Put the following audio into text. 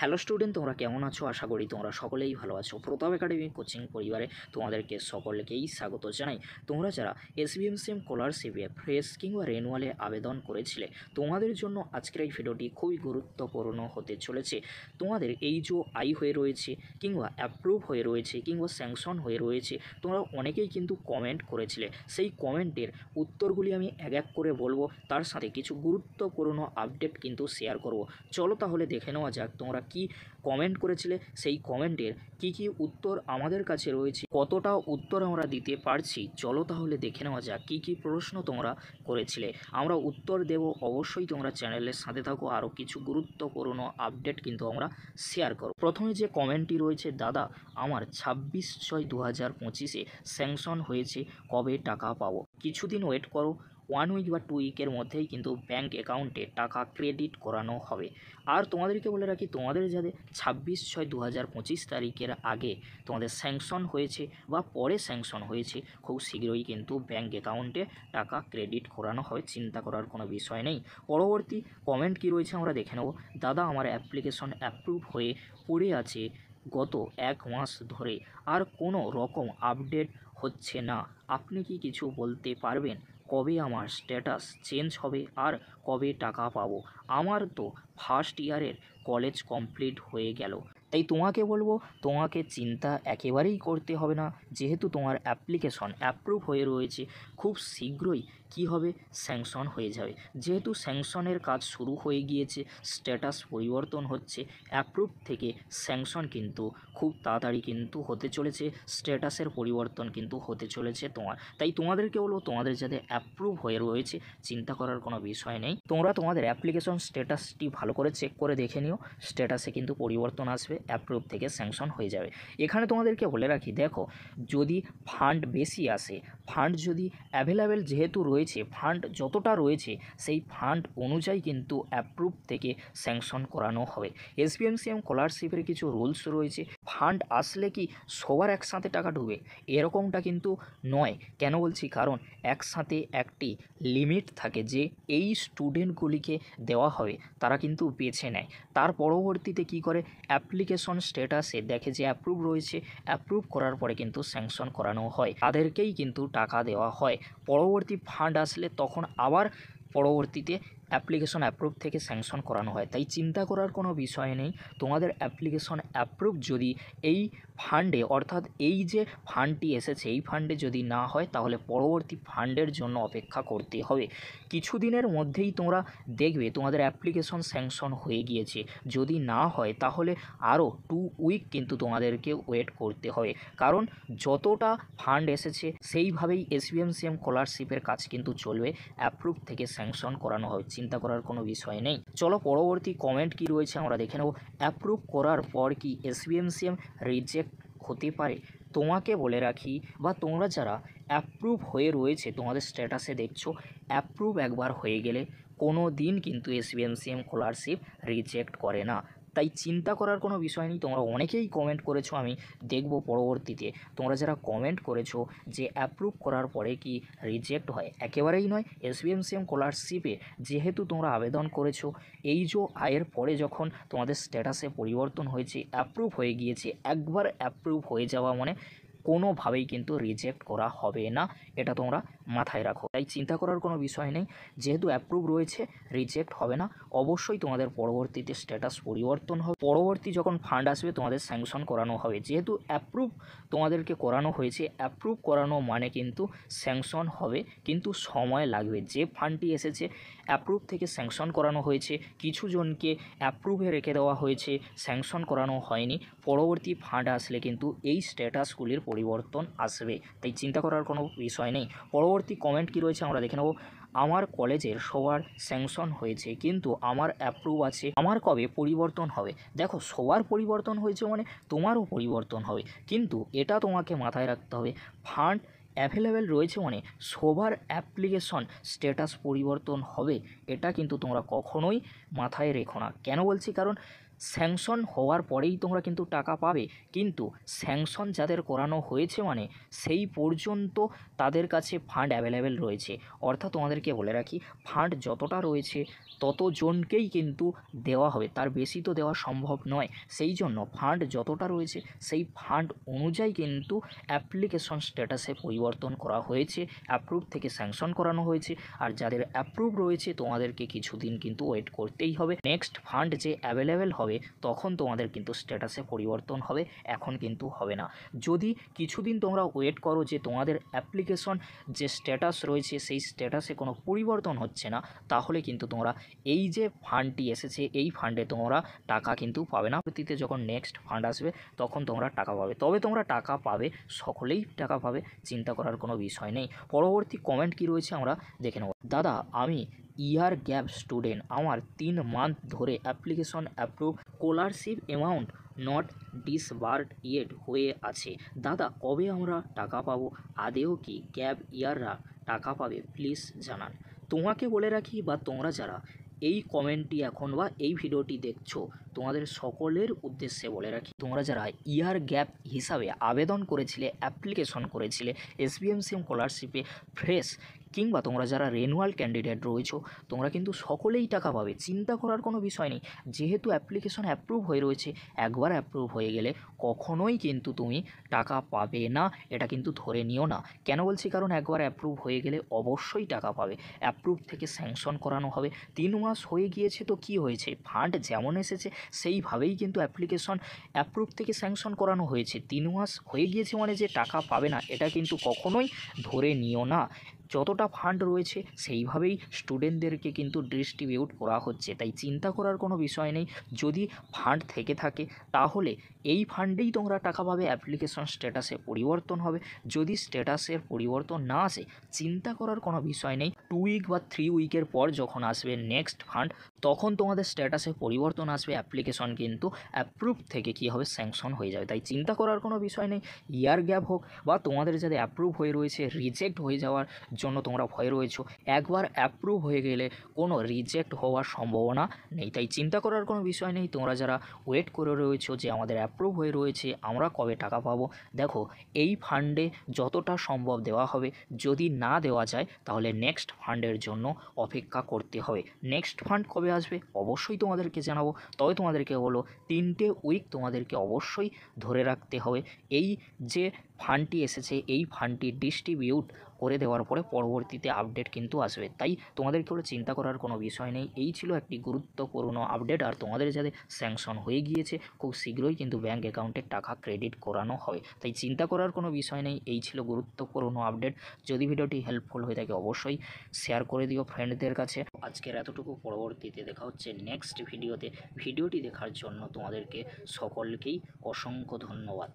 Hello student, তোমরা কেমন আছো? আশা করি তোমরা সকলেই ভালো আছো। প্রতাপ একাডেমি কোচিং পরিবারে তোমাদেরকে সকলকেই স্বাগত জানাই। তোমরা যারা এসবিএমসিএম স্কলারশিপে ফ্রেশ কিংবা রেনুয়ালে আবেদন করেছিলে, তোমাদের জন্য আজকের এই ভিডিওটি খুবই গুরুত্বপূর্ণ হতে চলেছে। তোমাদের এই যে আই হয়ে রয়েছে কিংবা অ্যাপ্রুভ হয়ে রয়েছে কিংবা স্যাংশন হয়ে রয়েছে, তোমরা অনেকেই কিন্তু কমেন্ট করেছিলে। সেই কমেন্টের উত্তরগুলি আমি এক এক করে বলবো, তার সাথে কিছু গুরুত্বপূর্ণ আপডেট কিন্তু শেয়ার করব। চলো তাহলে দেখে নেওয়া যাক তোমরা কি কমেন্ট করেছিলে, সেই কমেন্টের কি উত্তর আমাদের কাছে রয়েছে, কতটা উত্তর আমরা দিতে পারছি। চলো তাহলে দেখে নেওয়া যাক কি প্রশ্ন তোমরা করেছিলে। আমরা উত্তর দেব, অবশ্যই তোমরা চ্যানেলের সাথে থাকো। আরও কিছু গুরুত্বপূর্ণ আপডেট কিন্তু আমরা শেয়ার করব। প্রথমে যে কমেন্টটি রয়েছে, দাদা আমার 26/6/2025 স্যাংশন হয়েছে, কবে টাকা পাবো? কিছুদিন ওয়েট করো, 1 উইক বা 2 উইকের মধ্যেই কিন্তু ব্যাঙ্ক অ্যাকাউন্টে টাকা ক্রেডিট করানো হবে। আর তোমাদেরকে বলে রাখি, তোমাদের যাদের 26/6/2025 তারিখের আগে তোমাদের স্যাংশন হয়েছে বা পরে স্যাংশন হয়েছে, খুব শীঘ্রই কিন্তু ব্যাঙ্ক অ্যাকাউন্টে টাকা ক্রেডিট করানো হবে, চিন্তা করার কোনো বিষয় নেই। পরবর্তী কমেন্ট কি রয়েছে আমরা দেখে নেব। দাদা আমার অ্যাপ্লিকেশন অ্যাপ্রুভ হয়ে পড়ে আছে গত 1 মাস ধরে, আর কোনো রকম আপডেট হচ্ছে না। আপনি কি কিছু বলতে পারবেন কবে আমার স্ট্যাটাস চেঞ্জ হবে আর কবে টাকা পাবো? আমার তো ফার্স্ট ইয়ারের কলেজ কমপ্লিট হয়ে গেল, তাই তোমাকে বলবো তোমাকে চিন্তা একেবারেই করতে হবে না, যেহেতু তোমার অ্যাপ্লিকেশন অ্যাপ্রুভ হয়ে রয়েছে। খুব শীঘ্রই কি হবে, স্যাংশন হয়ে যাবে। যেহেতু স্যাংশনের কাজ শুরু হয়ে গিয়েছে, স্ট্যাটাস পরিবর্তন হচ্ছে, অ্যাপ্রুভ থেকে স্যাংশন কিন্তু খুব তাড়াতাড়ি কিন্তু হতে চলেছে, স্ট্যাটাসের পরিবর্তন কিন্তু হতে চলেছে তোমার। তাই তোমাদেরকে বলবো, তোমাদের যাতে অ্যাপ্রুভ হয়ে রয়েছে, চিন্তা করার কোনো বিষয় নেই। তোমরা তোমাদের অ্যাপ্লিকেশন স্ট্যাটাসটি ভালো করে চেক করে দেখে নিও, স্ট্যাটাসে কিন্তু পরিবর্তন আসবে, অ্যাপ্রুভ থেকে স্যাংশন হয়ে যাবে। এখানে তোমাদেরকে বলে রাখি, দেখো যদি ফান্ড বেশি আসে, ফান্ড যদি অ্যাভেলেবেল যেহেতু রয়েছে, ফান্ড যতটা রয়েছে সেই ফান্ড অনুযায়ী কিন্তু অ্যাপ্রুভ থেকে স্যাংশন করানো হবে। এসবিএমসিএম স্কলারশিপের কিছু রুলস রয়েছে। ফান্ড আসলে কি সবার একসাথে টাকা ঢুকবে এরকমটা কিন্তু নয়। কেন বলছি, কারণ একসাথে একটি লিমিট থাকে যে এই স্টুডেন্টগুলিকে দেওয়া হবে, তারা কিন্তু বেছে নেয়। তার পরবর্তীতে কি করে, অ্যাপ্লিকেশন স্ট্যাটাসে দেখে যে অ্যাপ্রুভ রয়েছে, অ্যাপ্রুভ করার পরে কিন্তু স্যাংশন করানো হয়, তাদেরকেই কিন্তু টাকা দেওয়া হয়। পরবর্তী ফান্ড আসলে তখন আবার পরবর্তীতে অ্যাপ্লিকেশন অ্যাপ্রুভ থেকে স্যাংশন করানো হয়। তাই চিন্তা করার কোনো বিষয় নেই। তোমাদের অ্যাপ্লিকেশন অ্যাপ্রুভ যদি এই ফান্ডে, অর্থাৎ এই যে ফান্ডটি এসেছে এই ফান্ডে যদি না হয়, তাহলে পরবর্তী ফান্ডের জন্য অপেক্ষা করতে হবে। কিছুদিনের মধ্যেই তোমরা দেখবে তোমাদের অ্যাপ্লিকেশন স্যাংশন হয়ে গিয়েছে। যদি না হয় তাহলে আরও 2 উইক কিন্তু তোমাদেরকে ওয়েট করতে হবে, কারণ যতটা ফান্ড এসেছে সেইভাবেই এসবিএমসিএম স্কলারশিপের কাজ কিন্তু চলবে, অ্যাপ্রুভ থেকে স্যাংশন করানো হবে, চিন্তা করার কোনো বিষয় নেই। চলো পরবর্তী কমেন্ট কি রয়েছে আমরা দেখে নেব। অ্যাপ্রুভ করার পর কি এসবিএমসিএম রিজেক্ট হতে পারে? তোমাকে বলে রাখি, বা তোমরা যারা অ্যাপ্রুভ হয়ে রয়েছে, তোমাদের স্ট্যাটাসে দেখছো অ্যাপ্রুভ একবার হয়ে গেলে কোনো দিন কিন্তু এসবিএমসিএম স্কলারশিপ রিজেক্ট করে না। তাই চিন্তা করার কোনো বিষয় নেই। তোমরা অনেকেই কমেন্ট করেছো, আমি দেখব পরবর্তীতে তোমরা যারা কমেন্ট করেছো যে অ্যাপ্রুভ করার পরে কি রিজেক্ট হয়, একেবারেই নয়। এসবিএমসিএম স্কলারশিপে যেহেতু তোমরা আবেদন করেছো, এই যে আয়ের পরে যখন তোমাদের স্ট্যাটাসে পরিবর্তন হয়েছে, অ্যাপ্রুভ হয়ে গিয়েছে, একবার অ্যাপ্রুভ হয়ে যাওয়া মানে কোনোভাবেই কিন্তু রিজেক্ট করা হবে না, এটা তোমরা মাথায় রাখো। তাই চিন্তা করার কোনো বিষয় নেই, যেহেতু অ্যাপ্রুভ রয়েছে রিজেক্ট হবে না। অবশ্যই তোমাদের পরবর্তীতে স্ট্যাটাস পরিবর্তন হবে, পরবর্তী যখন ফান্ড আসবে তোমাদের স্যাংশন করানো হবে। যেহেতু অ্যাপ্রুভ তোমাদেরকে করানো হয়েছে, অ্যাপ্রুভ করানো মানে কিন্তু স্যাংশন হবে, কিন্তু সময় লাগবে। যে ফান্ডটি এসেছে অ্যাপ্রুভ থেকে স্যাংশন করানো হয়েছে, কিছু জনকে অ্যাপ্রুভে রেখে দেওয়া হয়েছে, স্যাংশন করানো হয়নি। পরবর্তী ফান্ড আসলে কিন্তু এই স্ট্যাটাসগুলির পরিবর্তন আসবে, তাই চিন্তা করার কোনো বিষয় নেই। পরবর্তী কমেন্ট কি রয়েছে আমরা দেখে নেব। আমার কলেজের সবার স্যাংশন হয়েছে, কিন্তু আমার অ্যাপ্রুভ আছে, আমার কবে পরিবর্তন হবে? দেখো, সবার পরিবর্তন হয়েছে মানে তোমারও পরিবর্তন হবে, কিন্তু এটা তোমাকে মাথায় রাখতে হবে, ফান্ড অ্যাভেলেবেল রয়েছে মানে সবার অ্যাপ্লিকেশন স্ট্যাটাস পরিবর্তন হবে, এটা কিন্তু তোমরা কখনোই মাথায় রেখো না। কেন বলছি, কারণ স্যাংশন হওয়ার পরেই তোমরা কিন্তু টাকা পাবে, কিন্তু স্যাংশন যাদের করানো হয়েছে মানে সেই পর্যন্ত তাদের কাছে ফান্ড অ্যাভেলেবেল রয়েছে। অর্থাৎ তোমাদেরকে বলে রাখি, ফান্ড যতটা রয়েছে ততজনকেই কিন্তু দেওয়া হবে, তার বেশি তো দেওয়া সম্ভব নয়। সেই জন্য ফান্ড যতটা রয়েছে সেই ফান্ড অনুযায়ী কিন্তু অ্যাপ্লিকেশন স্ট্যাটাসে পরিবর্তন করা হয়েছে, অ্যাপ্রুভ থেকে স্যাংশন করানো হয়েছে। আর যাদের অ্যাপ্রুভ রয়েছে তোমাদেরকে কিছুদিন কিন্তু ওয়েট করতেই হবে। নেক্সট ফান্ড যে অ্যাভেলেবেল হবে তখন তোমাদের কিন্তু স্ট্যাটাসে পরিবর্তন হবে, এখন কিন্তু হবে না। যদি কিছুদিন তোমরা ওয়েট করো যে তোমাদের অ্যাপ্লিকেশন যে স্ট্যাটাস রয়েছে সেই স্ট্যাটাসে কোনো পরিবর্তন হচ্ছে না, তাহলে কিন্তু তোমরা এই যে ফান্ডটি এসেছে এই ফান্ডে তোমরা টাকা কিন্তু পাবে না। পরবর্তীতে যখন নেক্সট ফান্ড আসবে তখন তোমরা টাকা পাবে, তবে তোমরা টাকা পাবে, সকলেই টাকা পাবে, চিন্তা করার কোনো বিষয় নেই। পরবর্তী কমেন্ট কি রয়েছে আমরা দেখে নেব। দাদা, আমি ইয়ার গ্যাপ স্টুডেন্ট, আমার 3 মান্থ ধরে application approve, scholarship amount not disbursed yet হয়ে আছে। দাদা, কবে আমরা টাকা পাবো? আদেও কি গ্যাপ ইয়াররা টাকা পাবে? প্লিজ জানান। তোমাকে বলে রাখি বা তোমরা যারা এই কমেন্টটি এখন বা এই ভিডিওটি দেখছো তোমাদের সকলের উদ্দেশ্যে বলে রাখি, তোমরা যারা ইয়ার গ্যাপ হিসাবে আবেদন করেছিলে, অ্যাপ্লিকেশন করেছিলে এসবিএমসিএম স্কলারশিপে ফ্রেশ, কিংবা তোমরা যারা রেনুয়াল ক্যান্ডিডেট রয়েছো তোমরা কিন্তু সকলেই টাকা পাবে, চিন্তা করার কোনো বিষয় নেই। যেহেতু অ্যাপ্লিকেশন অ্যাপ্রুভ হয়ে রয়েছে, একবার অ্যাপ্রুভ হয়ে গেলে কখনোই কিন্তু তুমি টাকা পাবে না, এটা কিন্তু ধরে নিও না। কেন বলছি? কারণ একবার অ্যাপ্রুভ হয়ে গেলে অবশ্যই টাকা পাবে। অ্যাপ্রুভ থেকে স্যাংশন করানো হবে। 3 মাস হয়ে গিয়েছে তো কি হয়েছে, ফান্ড যেমন এসেছে সেইভাবেই কিন্তু অ্যাপ্লিকেশন অ্যাপ্রুভ থেকে স্যাংশন করানো হয়েছে। 3 মাস হয়ে গিয়েছে মানে যে টাকা পাবে না এটা কিন্তু কখনোই ধরে নিও না। যতটা ফান্ড রয়েছে সেইভাবেই স্টুডেন্টদেরকে কিন্তু ডিস্ট্রিবিউট করা হচ্ছে, তাই চিন্তা করার কোনো বিষয় নেই। যদি ফান্ড থেকে থাকে তাহলে এই ফান্ডেই তোমরা টাকা পাবে, অ্যাপ্লিকেশন স্ট্যাটাসে পরিবর্তন হবে। যদি স্ট্যাটাসের পরিবর্তন না আসে চিন্তা করার কোনো বিষয় নেই, 2 উইক বা 3 উইকের পর যখন আসবে নেক্সট ফান্ড তখন তোমাদের স্ট্যাটাসে পরিবর্তন আসবে, অ্যাপ্লিকেশন কিন্তু অ্যাপ্রুভ থেকে কী হবে, স্যাংশন হয়ে যাবে। তাই চিন্তা করার কোনো বিষয় নেই। ইয়ার গ্যাপ হোক বা তোমাদের যাদের অ্যাপ্রুভ হয়ে রয়েছে রিজেক্ট হয়ে যাওয়ার জন্য তোমরা ভয়ে রয়েছো, একবার অ্যাপ্রুভ হয়ে গেলে কোনো রিজেক্ট হওয়ার সম্ভাবনা নেই। তাই চিন্তা করার কোনো বিষয় নেই। তোমরা যারা ওয়েট করে রয়েছো যে আমাদের অ্যাপ্রুভ হয়ে রয়েছে আমরা কবে টাকা পাবো, দেখো এই ফান্ডে যতটা সম্ভব দেওয়া হবে, যদি না দেওয়া যায় তাহলে নেক্সট ফান্ডের জন্য অপেক্ষা করতে হবে। নেক্সট ফান্ড কবে আসবে অবশ্যই তোমাদেরকে জানাবো, তবে তোমাদেরকে হলো 3টে উইক তোমাদেরকে অবশ্যই ধরে রাখতে হবে। এই যে ফান্ডটি এসেছে এই ফান্ডটি ডিস্ট্রিবিউট করে দেওয়ার পরে পরবর্তীতে আপডেট কিন্তু আসবে, তাই তোমাদেরকে হলো চিন্তা করার কোনো বিষয় নেই। এই ছিল একটি গুরুত্বপূর্ণ আপডেট। আর তোমাদের যাদের স্যাংশন হয়ে গিয়েছে খুব শীঘ্রই কিন্তু ব্যাঙ্ক অ্যাকাউন্টে টাকা ক্রেডিট করানো হবে, তাই চিন্তা করার কোনো বিষয় নেই। এই ছিল গুরুত্বপূর্ণ আপডেট। যদি ভিডিওটি হেল্পফুল হয়ে থাকে অবশ্যই শেয়ার করে দিও ফ্রেন্ডদের কাছে। আজকের এতটুকু, পরবর্তীতে দেখা হচ্ছে নেক্সট ভিডিওতে। ভিডিওটি দেখার জন্য তোমাদেরকে সকলকেই অসংখ্য ধন্যবাদ।